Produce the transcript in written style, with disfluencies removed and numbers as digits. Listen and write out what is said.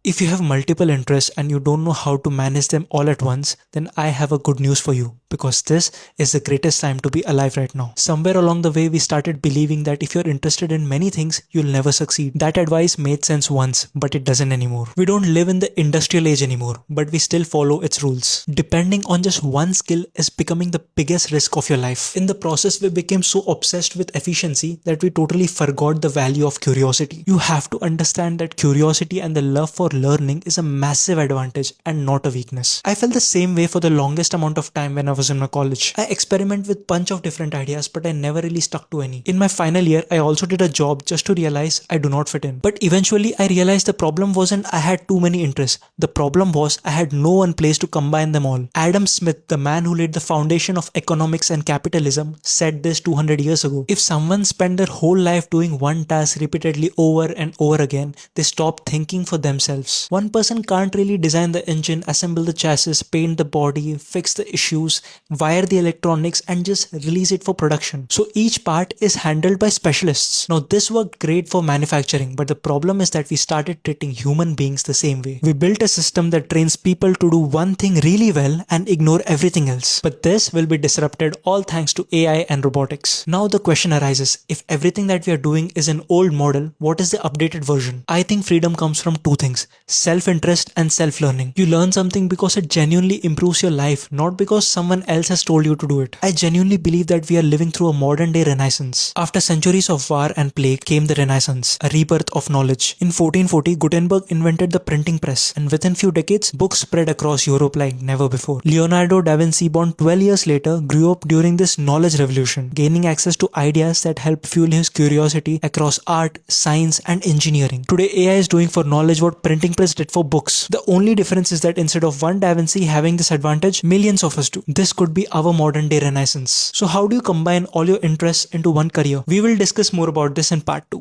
If you have multiple interests and you don't know how to manage them all at once, then I have a good news for you because this is the greatest time to be alive right now. Somewhere along the way, we started believing that if you're interested in many things, you'll never succeed. That advice made sense once, but it doesn't anymore. We don't live in the industrial age anymore, but we still follow its rules. Depending on just one skill is becoming the biggest risk of your life. In the process, we became so obsessed with efficiency that we totally forgot the value of curiosity. You have to understand that curiosity and the love for learning is a massive advantage and not a weakness. I felt the same way for the longest amount of time when I was in my college. I experimented with bunch of different ideas, but I never really stuck to any. In my final year, I also did a job just to realize I do not fit in. But eventually I realized the problem wasn't I had too many interests. The problem was I had no one place to combine them all. Adam Smith, the man who laid the foundation of economics and capitalism, said this 200 years ago. If someone spent their whole life doing one task repeatedly over and over again, they stop thinking for themselves. One person can't really design the engine, assemble the chassis, paint the body, fix the issues, wire the electronics and just release it for production. So each part is handled by specialists. Now this worked great for manufacturing, but the problem is that we started treating human beings the same way. We built a system that trains people to do one thing really well and ignore everything else. But this will be disrupted all thanks to AI and robotics. Now the question arises, if everything that we are doing is an old model, what is the updated version? I think freedom comes from two things: self-interest and self-learning. You learn something because it genuinely improves your life, not because someone else has told you to do it. I genuinely believe that we are living through a modern day renaissance. After centuries of war and plague came the renaissance, a rebirth of knowledge. In 1440, Gutenberg invented the printing press, and within few decades, books spread across Europe like never before. Leonardo da Vinci, born 12 years later, grew up during this knowledge revolution, gaining access to ideas that helped fuel his curiosity across art, science and engineering. Today, AI is doing for knowledge what printing press did for books. The only difference is that instead of one Da Vinci having this advantage, millions of us do. This could be our modern day renaissance. So how do you combine all your interests into one career? We will discuss more about this in part 2.